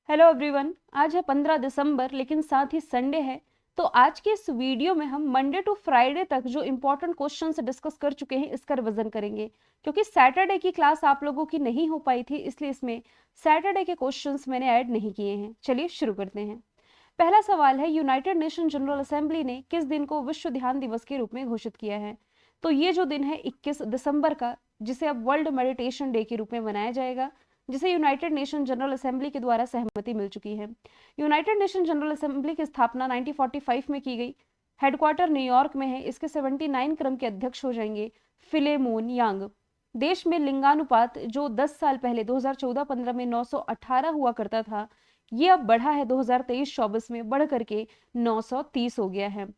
Hello everyone, आज है 15 दिसंबर लेकिन साथ ही संडे है। तो आज के इस वीडियो में हम मंडे टू फ्राइडे तक जो इंपॉर्टेंट क्वेश्चंस डिस्कस कर चुके हैं इसका रिवीजन करेंगे, क्योंकि सैटरडे की क्लास आप लोगों की नहीं हो पाई थी, इसलिए इसमें सैटरडे के क्वेश्चंस मैंने ऐड नहीं किए हैं। चलिए शुरू करते हैं। पहला सवाल है, यूनाइटेड नेशन जनरल असेंबली ने किस दिन को विश्व ध्यान दिवस के रूप में घोषित किया है? तो ये जो दिन है 21 दिसंबर का, जिसे अब वर्ल्ड मेडिटेशन डे के रूप में मनाया जाएगा, जिसे यूनाइटेड नेशन जनरल असेंबली के द्वारा सहमति मिल चुकी है। यूनाइटेड नेशन जनरल असेंबली की स्थापना 1945 में की गई। हेडक्वार्टर न्यूयॉर्क में है। इसके 79 क्रम के अध्यक्ष हो जाएंगे फिलेमोन यांग। देश में लिंगानुपात जो 10 साल पहले 2014-15 में 918 हुआ करता था, ये अब बढ़ा है 2023-24 में बढ़ करके 930 हो गया है।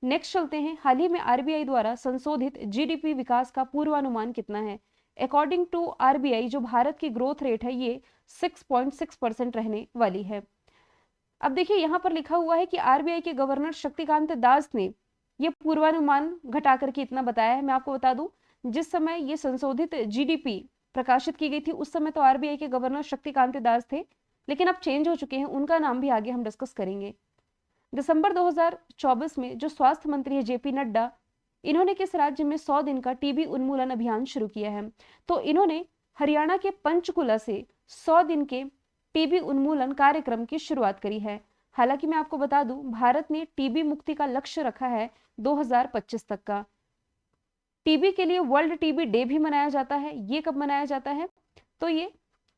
नेक्स्ट चलते हैं। हाल ही में आरबीआई द्वारा संशोधित जीडीपी विकास का पूर्वानुमान कितना है? अकॉर्डिंग टू आरबीआई जो भारत की ग्रोथ रेट है ये 6.6% रहने वाली है। अब देखिए यहाँ पर लिखा हुआ है कि आरबीआई के गवर्नर शक्तिकांत दास ने ये पूर्वानुमान घटा करके इतना बताया है। मैं आपको बता दूं, जिस समय ये संशोधित जीडीपी प्रकाशित की गई थी उस समय तो आरबीआई के गवर्नर शक्तिकांत दास थे, लेकिन अब चेंज हो चुके हैं। उनका नाम भी आगे हम डिस्कस करेंगे। दिसंबर 2024 में जो स्वास्थ्य मंत्री है जेपी नड्डा, इन्होंने किस राज्य में 100 दिन का टीबी उन्मूलन अभियान शुरू किया है? तो इन्होंने हरियाणा के पंचकुला से 100 दिन के टीबी उन्मूलन कार्यक्रम की शुरुआत करी है। हालांकि मैं आपको बता दूं, भारत ने टीबी मुक्ति का लक्ष्य रखा है 2025 तक का। टीबी के लिए वर्ल्ड टीबी डे भी मनाया जाता है। ये कब मनाया जाता है? तो ये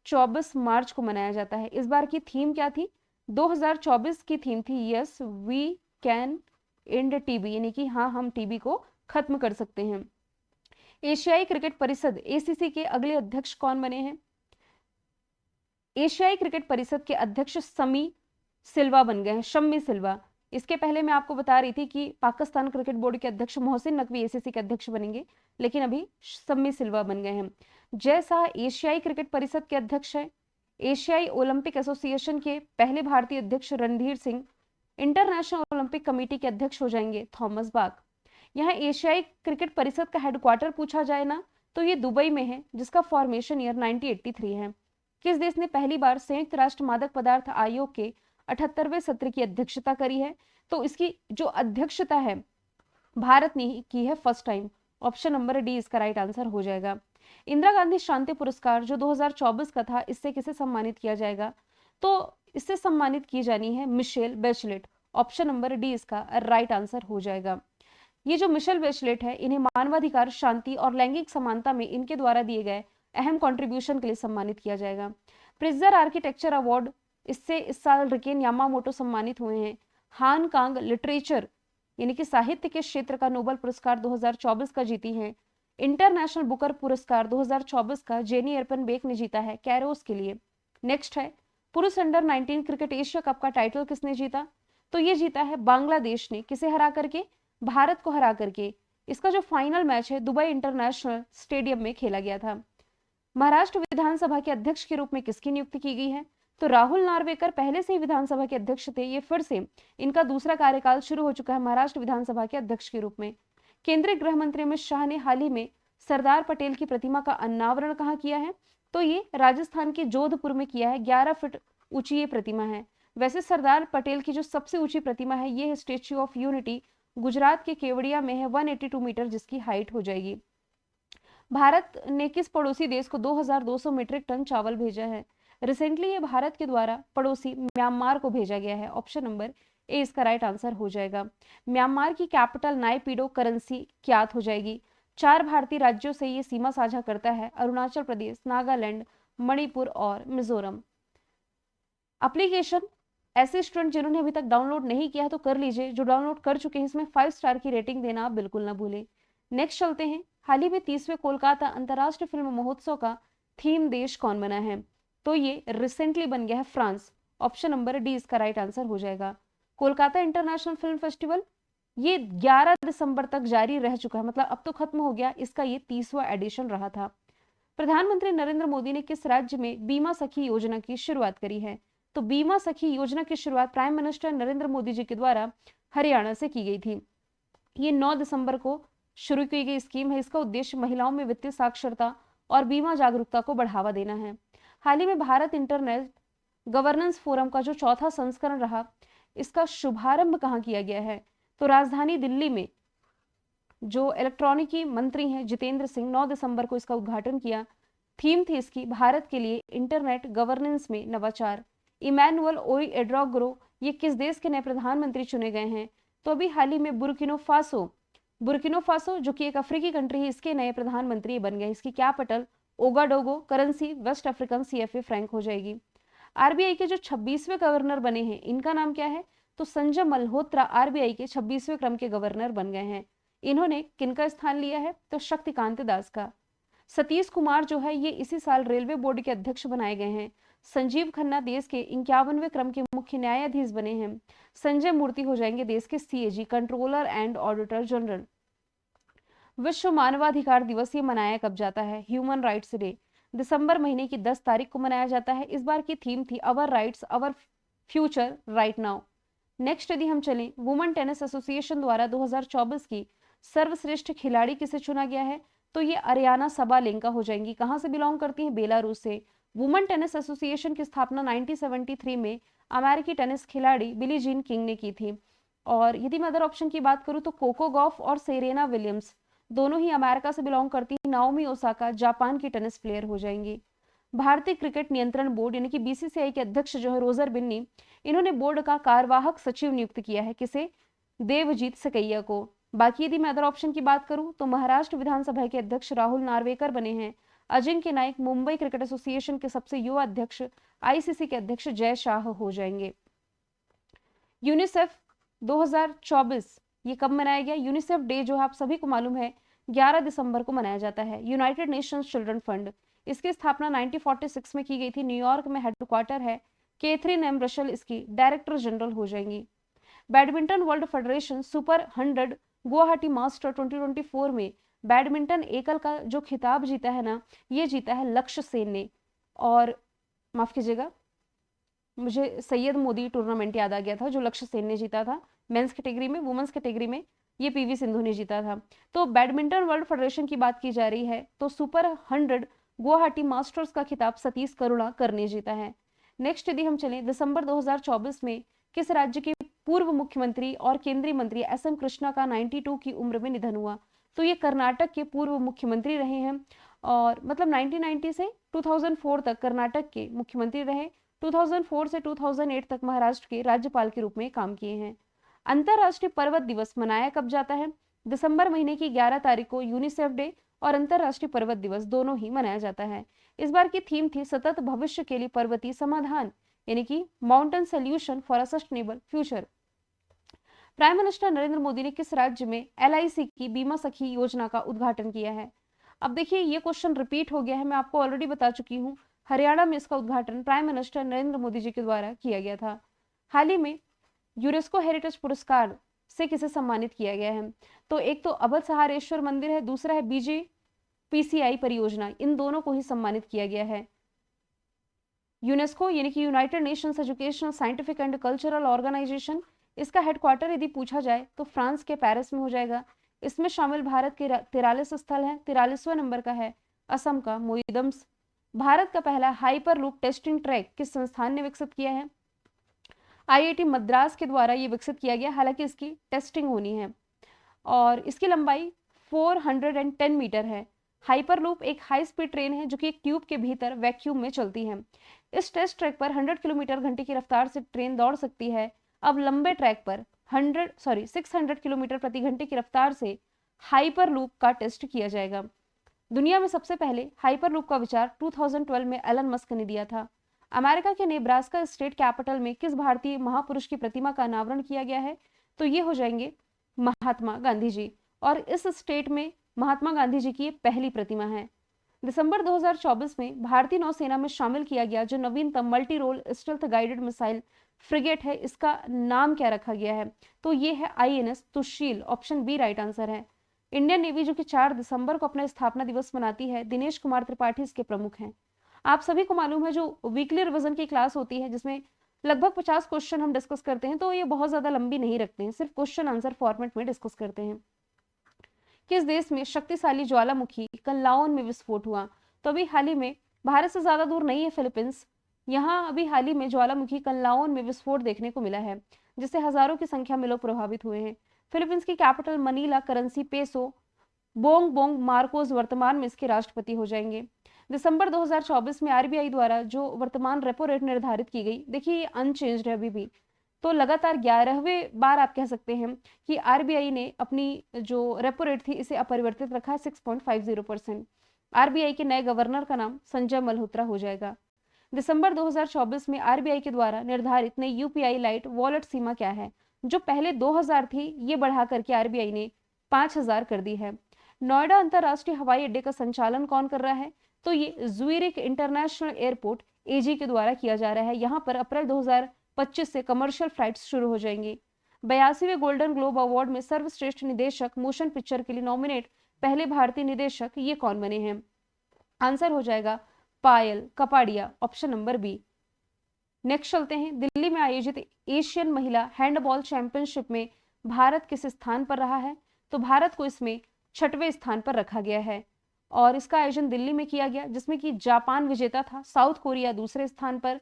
24 मार्च को मनाया जाता है। इस बार की थीम क्या थी? 2024 की थीम थी yes we can end TB, यानी कि हाँ, हम टीबी को खत्म कर सकते हैं। एशियाई क्रिकेट परिषद एसीसी के अगले अध्यक्ष कौन बने हैं? एशियाई क्रिकेट परिषद के अध्यक्ष शमी सिल्वा बन गए हैं, शम्मी सिल्वा। इसके पहले मैं आपको बता रही थी कि पाकिस्तान क्रिकेट बोर्ड के अध्यक्ष मोहसिन नकवी एसीसी के अध्यक्ष बनेंगे, लेकिन अभी शम्मी सिल्वा बन गए हैं। जय शाह एशियाई क्रिकेट परिषद के अध्यक्ष है। एशियाई ओलंपिक एसोसिएशन के पहले भारतीय अध्यक्ष Randhir Singh. International Olympic committee के अध्यक्ष हो जाएंगे थॉमस बाक। यहाँ एशियाई क्रिकेट परिषद का हेडक्वार्टर पूछा जाए ना, तो ये दुबई में है, जिसका फॉर्मेशन ईयर 1983 है। किस देश ने पहली बार संयुक्त राष्ट्र मादक पदार्थ आयोग के 78वें सत्र की अध्यक्षता करी है? तो इसकी जो अध्यक्षता है भारत ने की है first time. Option number D इसका राइट आंसर हो जाएगा। इंदिरा गांधी शांति पुरस्कार जो 2024 का था, इससे किसे सम्मानित किया जाएगा? तो इससे सम्मानित की जानी है मिशेल बेचलेट। ऑप्शन नंबर डी इसका राइट आंसर हो जाएगा। ये जो मिशेल बेचलेट है, इन्हें मानवाधिकार, शांति और लैंगिक समानता में इनके द्वारा दिए गए अहम कंट्रीब्यूशन के लिए सम्मानित किया जाएगा। प्रिजर आर्किटेक्चर अवार्ड, इससे इस साल रिकेन यामामोटो सम्मानित हुए हैं। हान कांग लिटरेचर यानी कि साहित्य के क्षेत्र का नोबेल पुरस्कार 2024 का जीती है। इंटरनेशनल बुकर पुरस्कार 2024 का जेनी एरपनबेक ने जीता है कैरोस के लिए। नेक्स्ट है, पुरुष अंडर 19 क्रिकेट एशिया कप का टाइटल किसने जीता? तो ये जीता है बांग्लादेश ने। किसे हरा करके? भारत को हरा करके। इसका जो फाइनल मैच है दुबई इंटरनेशनल स्टेडियम में खेला गया था। महाराष्ट्र विधानसभा के अध्यक्ष के रूप में किसकी नियुक्ति की गई है? तो राहुल नार्वेकर पहले से ही विधानसभा के अध्यक्ष थे, ये फिर से इनका दूसरा कार्यकाल शुरू हो चुका है महाराष्ट्र विधानसभा के अध्यक्ष के रूप में। केंद्रीय गृह मंत्री अमित शाह ने हाल ही में सरदार पटेल की प्रतिमा का अनावरण कहाँ किया है? तो ये राजस्थान के जोधपुर में किया है। 11 फीट ऊंची ये प्रतिमा है। वैसे सरदार पटेल की जो सबसे ऊंची प्रतिमा है ये है स्टेच्यू ऑफ यूनिटी, गुजरात के केवड़िया में है, 182 मीटर जिसकी हाइट हो जाएगी। भारत ने किस पड़ोसी देश को 2200 मीट्रिक टन चावल भेजा है? रिसेंटली ये भारत के द्वारा पड़ोसी म्यांमार को भेजा गया है। ऑप्शन नंबर ए इसका राइट आंसर हो जाएगा। म्यांमार की कैपिटल नायपीडो करेंसी क्यात हो जाएगी। 4 भारतीय राज्यों से ये सीमा साझा करता है, अरुणाचल प्रदेश, नागालैंड, मणिपुर और मिजोरम। एप्लीकेशन ऐसे स्टूडेंट जिन्होंने अभी तक डाउनलोड नहीं किया तो कर लीजिए, जो डाउनलोड कर चुके हैं इसमें 5 स्टार की रेटिंग देना आप बिल्कुल ना भूलें। नेक्स्ट चलते हैं। हाल ही में 30वें कोलकाता अंतर्राष्ट्रीय फिल्म महोत्सव का थीम देश कौन बना है? तो ये रिसेंटली बन गया है फ्रांस। ऑप्शन नंबर डी इसका राइट आंसर हो जाएगा। कोलकाता इंटरनेशनल फिल्म फेस्टिवल ये 11 दिसंबर तक जारी रह चुका है, मतलब अब तो खत्म हो गया। इसका ये 30वां एडिशन रहा था। प्रधानमंत्री नरेंद्र मोदी ने किस राज्य में बीमा सखी योजना की शुरुआत करी है? तो बीमा सखी योजना की शुरुआत प्राइम मिनिस्टर नरेंद्र मोदी जी के द्वारा हरियाणा से की गई थी। ये 9 दिसंबर को शुरू की गई स्कीम है। इसका उद्देश्य महिलाओं में वित्तीय साक्षरता और बीमा जागरूकता को बढ़ावा देना है। हाल ही में भारत इंटरनेट गवर्नेंस फोरम का जो चौथा संस्करण रहा, इसका शुभारंभ कहाँ किया गया है? तो राजधानी दिल्ली में जो इलेक्ट्रॉनिकी मंत्री हैं जितेंद्र सिंह, 9 दिसंबर को इसका उद्घाटन किया। थीम थी इसकी भारत के लिए इंटरनेट गवर्नेंस में नवाचार। इमैनुअल ओएड्रोग्रो ये किस देश के नए प्रधानमंत्री चुने गए हैं? तो अभी हाल ही में बुर्किनो फासो जो कि एक अफ्रीकी कंट्री है, इसके नए प्रधानमंत्री बन गए। इसकी capital Ouagadougou, currency West African CFA franc हो जाएगी। आरबीआई के जो 26वें गवर्नर बने हैं, इनका नाम क्या है? तो संजय मल्होत्रा आरबीआई के 26वें क्रम के गवर्नर बन गए हैं। इन्होंने किनका स्थान लिया है? तो शक्तिकांत दास का। सतीश कुमार जो है ये इसी साल रेलवे बोर्ड के अध्यक्ष बनाए गए हैं। संजीव खन्ना देश के 51वें क्रम के मुख्य न्यायाधीश बने हैं। संजय मूर्ति हो जाएंगे देश के CAG, controller and auditor general. विश्व मानवाधिकार दिवस ये मनाया कब जाता है? ह्यूमन राइट्स डे दिसंबर महीने की 10 तारीख को मनाया जाता है। इस बार की थीम थी our rights our future right now. Next यदि हम चलें, वुमेन टेनिस एसोसिएशन द्वारा 2024 की सर्वश्रेष्ठ खिलाड़ी किसे चुना गया है? तो ये अरियाना सबालेंका हो जाएंगी। कहां से बिलोंग करती हैं? बेलारूस से। वुमेन टेनिस एसोसिएशन की स्थापना 1973 में अमेरिकी टेनिस खिलाड़ी बिली जीन किंग ने की थी। और यदि मैं अदर ऑप्शन की बात करूं तो कोको गॉफ और सेरेना विलियम्स दोनों ही अमेरिका से बिलोंग करती हैं। नाओमी ओसाका जापान की टेनिस प्लेयर हो जाएंगी। भारतीय क्रिकेट नियंत्रण बोर्ड यानी कि बीसीसीआई के अध्यक्ष जो है रोजर बिन्नी, इन्होंने बोर्ड का कार्यवाहक सचिव नियुक्त किया है। किसे? देवजीत सकैया को। बाकी यदि मैं अदर ऑप्शन की बात करूं तो महाराष्ट्र विधानसभा के अध्यक्ष राहुल नार्वेकर बने हैं। अजिंक्य नायक मुंबई क्रिकेट एसोसिएशन के सबसे युवा अध्यक्ष, आईसीसी के अध्यक्ष जय शाह हो जाएंगे। यूनिसेफ 2024 ये कब मनाया गया? यूनिसेफ डे जो है आप सभी को मालूम है 11 दिसंबर को मनाया जाता है। यूनाइटेड नेशंस चिल्ड्रन फंड, इसकी स्थापना 1946 में की गई थी। न्यूयॉर्क में हेडक्वार्टर है। कैथरीन एम रशल इसकी डायरेक्टर जनरल हो जाएंगी। Badminton world federation super 100 Guwahati master 2024 में बैडमिंटन एकल का जो खिताब जीता है ना, ये जीता है लक्ष्य सेन ने। और माफ कीजिएगा, मुझे सैयद मोदी टूर्नामेंट याद आ गया था जो लक्ष्य सेन ने जीता था मेंस कैटेगरी में। वुमेन्स कैटेगरी में ये पीवी सिंधु ने जीता था। तो बैडमिंटन वर्ल्ड फेडरेशन की बात की जा रही है तो सुपर 100 गुवाहाटी मास्टर्स का खिताब सतीश करुणाकर ने जीता है। नेक्स्ट यदि हम चलें, दिसंबर 2024 में किस राज्य के पूर्व मुख्यमंत्री और केंद्रीय मंत्री एसएम कृष्णा का 92 की उम्र में निधन हुआ? तो ये कर्नाटक के पूर्व मुख्यमंत्री रहे हैं और मतलब 1990 से 2004 तक कर्नाटक के मुख्यमंत्री रहे। 2004 से 2008 तक महाराष्ट्र के राज्यपाल के रूप में काम किए हैं। अंतरराष्ट्रीय पर्वत दिवस मनाया कब जाता है? दिसंबर महीने की 11 तारीख को यूनिसेफ डे और अंतरराष्ट्रीय पर्वत दिवस दोनों ही मनाया जाता है। इस बार की थीम थी सतत भविष्य के लिए पर्वतीय समाधान, यानी कि mountain solution for a sustainable future. Prime minister Narendra Modi ने किस राज्य में एलआईसी की बीमा सखी योजना का उद्घाटन किया है? अब देखिए ये क्वेश्चन रिपीट हो गया है, मैं आपको ऑलरेडी बता चुकी हूँ। हरियाणा में इसका उद्घाटन प्राइम मिनिस्टर नरेंद्र मोदी जी के द्वारा किया गया था। हाल ही में यूनेस्को हेरिटेज पुरस्कार से किसे सम्मानित किया गया है? तो एक तो अभय सहारेश्वर मंदिर है, दूसरा है बीजेपीसीआई परियोजना, इन दोनों को ही सम्मानित किया गया है। यूनेस्को यानी कि United Nations Educational Scientific and Cultural Organization, इसका हेडक्वार्टर यदि पूछा जाए तो फ्रांस के पेरिस में हो जाएगा। इसमें शामिल भारत के 43 स्थल हैं। 43वें नंबर का है असम का मोइदम्स। भारत का पहला हाइपर लूप टेस्टिंग ट्रैक किस संस्थान ने विकसित किया है? आईआईटी मद्रास के द्वारा ये विकसित किया गया, हालांकि इसकी टेस्टिंग होनी है और इसकी लंबाई 410 मीटर है। हाइपरलूप एक हाई स्पीड ट्रेन है जो कि एक ट्यूब के भीतर वैक्यूम में चलती है। इस टेस्ट ट्रैक पर 100 किलोमीटर घंटे की रफ्तार से ट्रेन दौड़ सकती है। अब लंबे ट्रैक पर 600 किलोमीटर प्रति घंटे की रफ्तार से हाइपरलूप का टेस्ट किया जाएगा। दुनिया में सबसे पहले हाइपरलूप का विचार 2012 में एलन मस्क ने दिया था। अमेरिका के नेब्रास्का स्टेट कैपिटल में किस भारतीय महापुरुष की प्रतिमा का अनावरण किया गया है? तो ये हो जाएंगे महात्मा गांधी जी, और इस स्टेट में महात्मा गांधी जी की पहली प्रतिमा है। दिसंबर 2024 में भारतीय नौसेना में शामिल किया गया जो नवीनतम multi role stealth guided missile frigate है, इसका नाम क्या रखा गया है? तो ये है INS Tushil. Option B right answer है। इंडियन नेवी जो कि 4 दिसंबर को अपना स्थापना दिवस मनाती है, दिनेश कुमार त्रिपाठी इसके प्रमुख हैं। आप सभी को मालूम है जो वीकली रिवीजन की क्लास होती है जिसमें लगभग 50 क्वेश्चन हम डिस्कस करते हैं, तो ये बहुत ज्यादा लंबी नहीं रखते हैं, सिर्फ क्वेश्चन आंसर फॉर्मेट में डिस्कस करते हैं। किस देश में शक्तिशाली ज्वालामुखी कल लाओन में विस्फोट हुआ? तो अभी हाल ही में, भारत से ज्यादा दूर नहीं है फिलीपींस, यहाँ अभी हाल ही में ज्वालामुखी कनलाओन में विस्फोट देखने को मिला है, जिससे हजारों की संख्या में लोग प्रभावित हुए हैं। फिलीपींस की capital Manila currency peso Bong Bong Marcos वर्तमान में इसके राष्ट्रपति हो जाएंगे। दिसंबर 2024 में आरबीआई द्वारा जो वर्तमान रेपो रेट निर्धारित की गई, देखिए ये अनचेंज्ड है अभी भी, तो लगातार 11वें बार आप कह सकते हैं कि आरबीआई ने अपनी जो रेपो रेट थी इसे अपरिवर्तित रखा है 6.50%। आरबीआई के नए गवर्नर का नाम संजय मल्होत्रा हो जाएगा। दिसंबर 2024 में आरबीआई के द्वारा निर्धारित नई यूपीआई लाइट वॉलेट सीमा क्या है? जो पहले 2000 थी, ये बढ़ा करके आरबीआई ने 5000 कर दी है। नोएडा अंतरराष्ट्रीय हवाई अड्डे का संचालन कौन कर रहा है? तो ये ज्यूरिख इंटरनेशनल एयरपोर्ट एजी के द्वारा किया जा रहा है। यहाँ पर अप्रैल 2025 से कमर्शियल फ्लाइट्स शुरू हो जाएंगी। 82वें गोल्डन ग्लोब अवार्ड में सर्वश्रेष्ठ निदेशक मोशन पिक्चर के लिए नॉमिनेट पहले भारतीय निदेशक ये कौन बने हैं? आंसर हो जाएगा Payal Kapadia, option number B. Next चलते हैं, दिल्ली में आयोजित एशियन महिला हैंडबॉल चैंपियनशिप में भारत किस स्थान पर रहा है? तो भारत को इसमें 6वें स्थान पर रखा गया है और इसका आयोजन दिल्ली में किया गया, जिसमें कि जापान विजेता था, साउथ कोरिया दूसरे स्थान पर,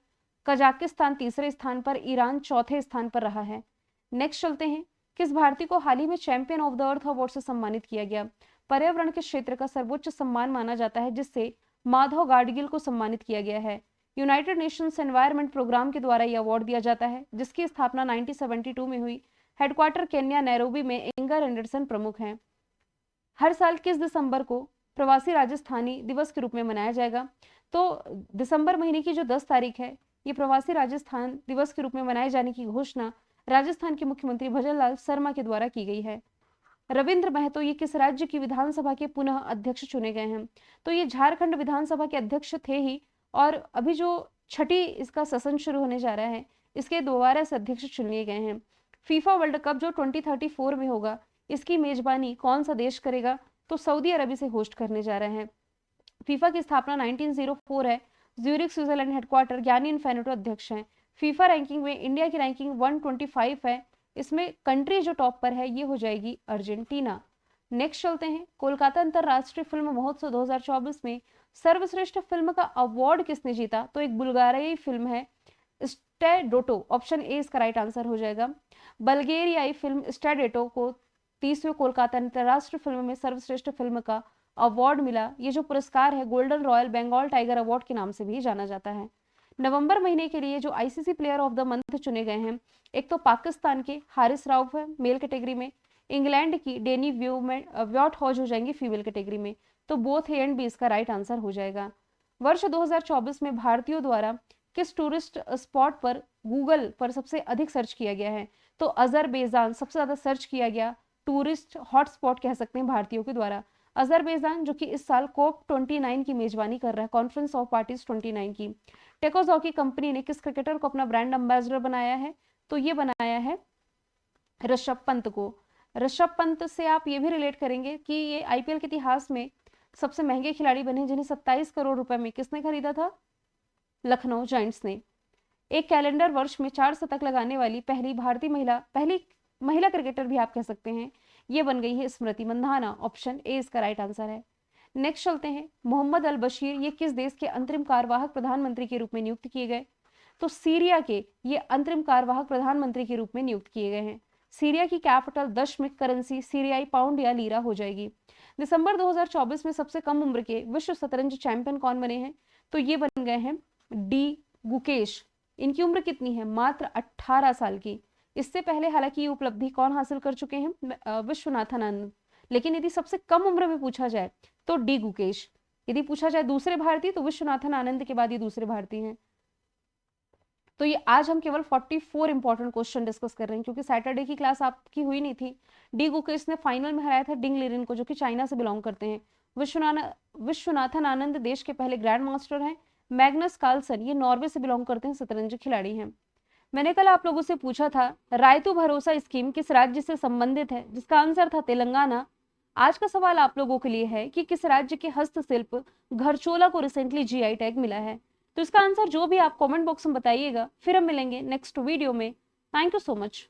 कजाकिस्तान तीसरे स्थान पर, ईरान चौथे स्थान पर रहा है। नेक्स्ट चलते हैं, किस भारतीय को हाल ही में champion of the earth award से सम्मानित किया गया? पर्यावरण के क्षेत्र का सर्वोच्च सम्मान माना जाता है, जिससे माधव गाडगिल को सम्मानित किया गया है। यूनाइटेड नेशंस एनवायरनमेंट प्रोग्राम के द्वारा यह अवार्ड दिया जाता है, जिसकी स्थापना 1972 में हुई। हेडक्वार्टर केन्या नैरोबी में इंगर एंडरसन प्रमुख हैं। हर साल किस दिसंबर को प्रवासी राजस्थानी दिवस के रूप में मनाया जाएगा? तो दिसंबर महीने की जो 10 तारीख है, ये प्रवासी राजस्थान दिवस के रूप में मनाए जाने की घोषणा राजस्थान के मुख्यमंत्री भजनलाल शर्मा के द्वारा की गई है। रविंद्र महतो ये किस राज्य की विधानसभा के पुनः अध्यक्ष चुने गए हैं? तो ये झारखंड विधानसभा के अध्यक्ष थे ही, और अभी जो छठी इसका सेशन शुरू होने जा रहा है, इसके दोबारा से अध्यक्ष चुन लिए गए हैं। फीफा वर्ल्ड कप जो 2034 में होगा, इसकी मेजबानी कौन सा देश करेगा? तो सऊदी अरब से होस्ट करने जा रहे हैं। फीफा की स्थापना 1904 है। ज्यूरिख स्विट्जरलैंड हेडक्वार्टर ज्ञानी इन्फेंटो अध्यक्ष हैं। फीफा रैंकिंग में इंडिया की रैंकिंग 125 है। इसमें कंट्री जो टॉप पर है ये हो जाएगी अर्जेंटीना। नेक्स्ट चलते हैं, कोलकाता अंतरराष्ट्रीय फिल्म महोत्सव 2024 में सर्वश्रेष्ठ फिल्म का अवार्ड किसने जीता? तो एक बुल्गारियाई फिल्म है स्टेडोटो, ऑप्शन ए इसका राइट आंसर हो जाएगा। बल्गेरियाई फिल्म स्टेडेटो को 30वें कोलकाता अंतरराष्ट्रीय फिल्म में सर्वश्रेष्ठ फिल्म का अवार्ड मिला। ये जो पुरस्कार है golden royal Bengal tiger award के नाम से भी जाना जाता है। नवंबर महीने के लिए जो ICC player of the month चुने गए हैं, एक तो पाकिस्तान के हारिस राउफ है मेल कैटेगरी में, इंग्लैंड की डेनी व्योट हॉज हो जाएंगी फीमेल कैटेगरी में। तो बोथ ए एंड बी इसका राइट आंसर हो जाएगा। वर्ष 2024 में भारतीयों द्वारा किस टूरिस्ट स्पॉट पर गूगल पर सबसे अधिक सर्च किया गया है? तो अजरबैजान सबसे ज्यादा सर्च किया गया टूरिस्ट हॉटस्पॉट कह सकते हैं भारतीयों के द्वारा। अजरबैजान जो कि इस साल कोप 29 की मेजबानी कर रहा है, कॉन्फ्रेंस ऑफ पार्टीज 29 की। टेकोजॉकी कंपनी ने किस क्रिकेटर को अपना ब्रांड एम्बेसडर बनाया है? तो ये बनाया है ऋषभ पंत को। ऋषभ पंत से आप ये भी रिलेट करेंगे कि ये आईपीएल के इतिहास में सबसे महंगे खिलाड़ी बने, जिन्हें 27 करोड़ रुपए में किसने खरीदा था? लखनऊ जायंट्स ने। एक कैलेंडर वर्ष में 4 शतक लगाने वाली पहली महिला क्रिकेटर भी आप कह सकते हैं, ये बन गई है स्मृति मंधाना, ऑप्शन ए इसका राइट आंसर है। नेक्स्ट चलते हैं, मोहम्मद अल बशीर ये किस देश के अंतरिम कार्यवाहक प्रधानमंत्री के रूप में नियुक्त किए गए? तो सीरिया के ये अंतरिम कार्यवाहक प्रधानमंत्री के रूप में नियुक्त किए गए हैं। सीरिया की कैपिटल दशमिक करेंसी सीरियाई पाउंड या लीरा हो जाएगी। दिसंबर 2024 में सबसे कम उम्र के विश्व शतरंज चैंपियन कौन बने हैं? तो ये बन गए हैं डी गुकेश। इनकी उम्र कितनी है? मात्र 18 साल की। इससे पहले हालांकि ये उपलब्धि कौन हासिल कर चुके हैं? विश्वनाथन आनंद। लेकिन यदि सबसे कम उम्र में पूछा जाए तो डी गुकेश, यदि पूछा जाए दूसरे भारतीय तो विश्वनाथन आनंद के बाद ये दूसरे भारतीय हैं। तो ये आज हम केवल 44 इंपॉर्टेंट क्वेश्चन डिस्कस कर रहे हैं, क्योंकि सैटरडे की क्लास आपकी हुई नहीं थी। डी गुकेश ने फाइनल में हराया था डिंग लिरिन को, जो कि चाइना से बिलोंग करते हैं। विश्वनाथन आनंद देश के पहले ग्रैंड मास्टर हैं। मैग्नस कार्लसन ये नॉर्वे से बिलोंग करते हैं, शतरंज खिलाड़ी हैं। मैंने कल आप लोगों से पूछा था रायतू भरोसा स्कीम किस राज्य से संबंधित है, जिसका आंसर था तेलंगाना। आज का सवाल आप लोगों के लिए है कि किस राज्य के हस्तशिल्प घरचोला को रिसेंटली जीआई टैग मिला है? तो इसका आंसर जो भी आप कमेंट बॉक्स में बताइएगा। फिर हम मिलेंगे नेक्स्ट वीडियो में। Thank you so much.